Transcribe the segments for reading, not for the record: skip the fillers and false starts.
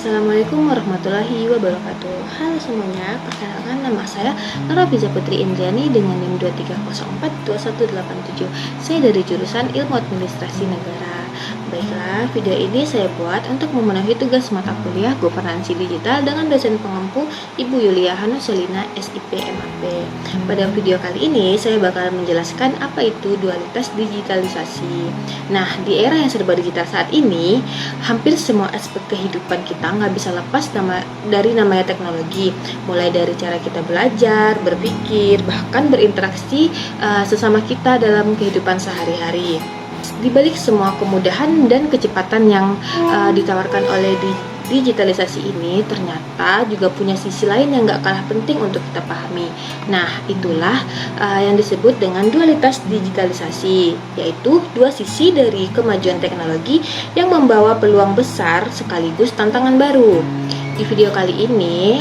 Assalamualaikum warahmatullahi wabarakatuh. Halo semuanya, perkenalkan nama saya Nurafiza Putri Indriani dengan NIM 23042187. Saya dari jurusan Ilmu Administrasi Negara. Baiklah, video ini saya buat untuk memenuhi tugas mata kuliah Governansi Digital dengan dosen pengampu Ibu Yulia Hanuselina SIP MAP. Pada video kali ini saya bakal menjelaskan apa itu dualitas digitalisasi. Nah, di era yang serba digital saat ini, hampir semua aspek kehidupan kita nggak bisa lepas dari namanya teknologi. Mulai dari cara kita belajar, berpikir, bahkan berinteraksi sesama kita dalam kehidupan sehari-hari. Di balik semua kemudahan dan kecepatan yang ditawarkan oleh digitalisasi ini, ternyata juga punya sisi lain yang nggak kalah penting untuk kita pahami. Nah, itulah yang disebut dengan dualitas digitalisasi, yaitu dua sisi dari kemajuan teknologi yang membawa peluang besar sekaligus tantangan baru. Di video kali ini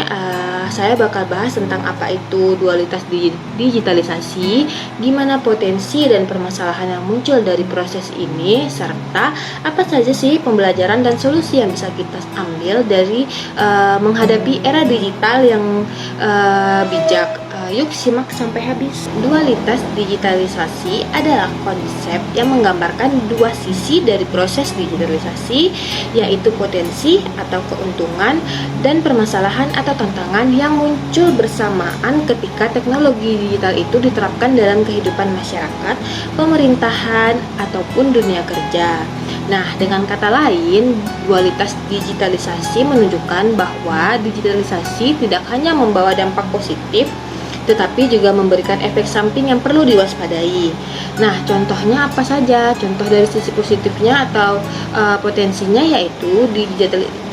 saya bakal bahas tentang apa itu dualitas digitalisasi, gimana potensi dan permasalahan yang muncul dari proses ini, serta apa saja sih pembelajaran dan solusi yang bisa kita ambil dari menghadapi era digital yang bijak. Yuk simak sampai habis. Dualitas digitalisasi adalah konsep yang menggambarkan dua sisi dari proses digitalisasi, yaitu potensi atau keuntungan dan permasalahan atau tantangan yang muncul bersamaan ketika teknologi digital itu diterapkan dalam kehidupan masyarakat, pemerintahan, ataupun dunia kerja. Nah, dengan kata lain, dualitas digitalisasi menunjukkan bahwa digitalisasi tidak hanya membawa dampak positif, tetapi juga memberikan efek samping yang perlu diwaspadai. Nah, contohnya apa saja? Contoh dari sisi positifnya atau potensinya yaitu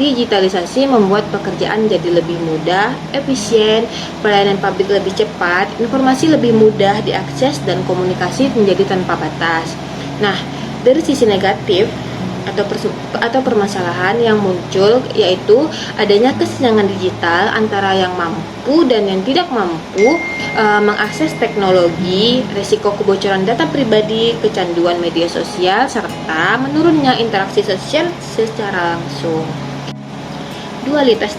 digitalisasi membuat pekerjaan jadi lebih mudah, efisien, pelayanan publik lebih cepat, informasi lebih mudah diakses, dan komunikasi menjadi tanpa batas. Nah, dari sisi negatif atau permasalahan yang muncul yaitu adanya kesenjangan digital antara yang mampu dan yang tidak mampu mengakses teknologi, risiko kebocoran data pribadi, kecanduan media sosial, serta menurunnya interaksi sosial secara langsung. Dualitas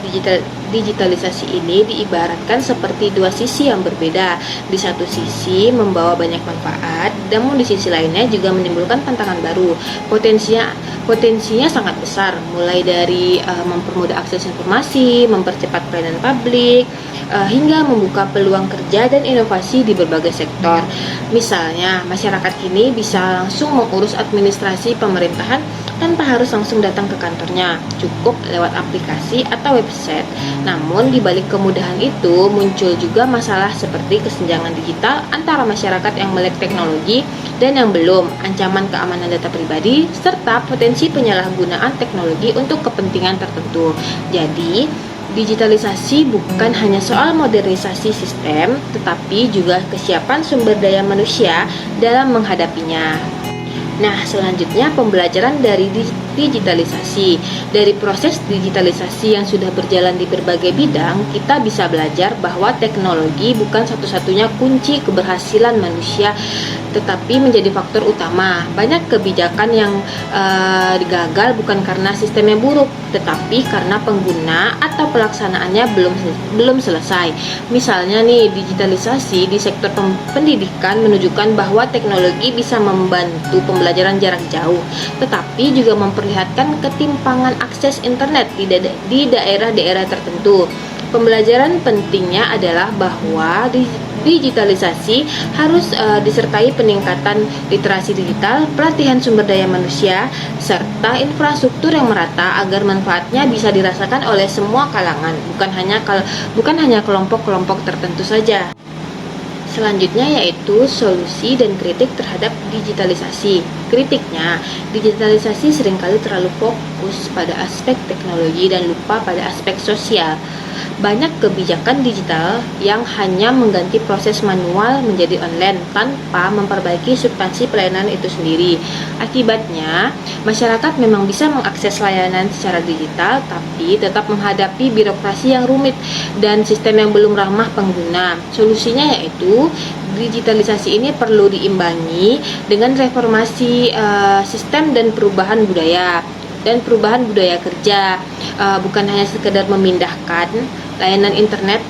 digitalisasi ini diibaratkan seperti dua sisi yang berbeda. Di satu sisi membawa banyak manfaat, namun di sisi lainnya juga menimbulkan tantangan baru. Potensinya sangat besar, mulai dari mempermudah akses informasi, mempercepat pelayanan publik, hingga membuka peluang kerja dan inovasi di berbagai sektor. Misalnya, masyarakat kini bisa langsung mengurus administrasi pemerintahan tanpa harus langsung datang ke kantornya, cukup lewat aplikasi atau website. Namun di balik kemudahan itu muncul juga masalah seperti kesenjangan digital antara masyarakat yang melek teknologi dan yang belum, ancaman keamanan data pribadi, serta potensi penyalahgunaan teknologi untuk kepentingan tertentu. Jadi, digitalisasi bukan hanya soal modernisasi sistem, tetapi juga kesiapan sumber daya manusia dalam menghadapinya. Nah, selanjutnya pembelajaran dari digitalisasi. Dari proses digitalisasi yang sudah berjalan di berbagai bidang, kita bisa belajar bahwa teknologi bukan satu-satunya kunci keberhasilan manusia, tetapi menjadi faktor utama. Banyak kebijakan yang gagal bukan karena sistemnya buruk, tetapi karena pengguna atau pelaksanaannya belum selesai. Misalnya nih, digitalisasi di sektor pendidikan menunjukkan bahwa teknologi bisa membantu pembelajaran jarak jauh, tetapi juga memperlihatkan ketimpangan akses internet di daerah-daerah tertentu. Pembelajaran pentingnya adalah bahwa digitalisasi harus disertai peningkatan literasi digital, pelatihan sumber daya manusia, serta infrastruktur yang merata agar manfaatnya bisa dirasakan oleh semua kalangan, bukan hanya kelompok-kelompok tertentu saja. Selanjutnya yaitu solusi dan kritik terhadap digitalisasi. Kritiknya, digitalisasi seringkali terlalu fokus pada aspek teknologi dan lupa pada aspek sosial. Banyak kebijakan digital yang hanya mengganti proses manual menjadi online tanpa memperbaiki substansi pelayanan itu sendiri. Akibatnya, masyarakat memang bisa mengakses layanan secara digital, tapi tetap menghadapi birokrasi yang rumit dan sistem yang belum ramah pengguna. Solusinya yaitu digitalisasi ini perlu diimbangi dengan reformasi sistem dan perubahan budaya kerja. bukan hanya sekedar memindahkan layanan internet.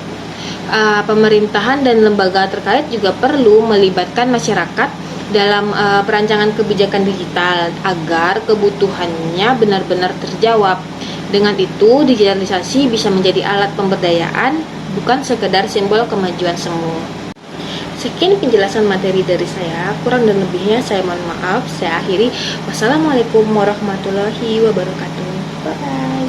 Pemerintahan dan lembaga terkait juga perlu melibatkan masyarakat dalam perancangan kebijakan digital agar kebutuhannya benar-benar terjawab. Dengan itu, digitalisasi bisa menjadi alat pemberdayaan, bukan sekedar simbol kemajuan semu. Sekian penjelasan materi dari saya, kurang dan lebihnya saya mohon maaf. Saya akhiri. Wassalamualaikum warahmatullahi wabarakatuh. Bye.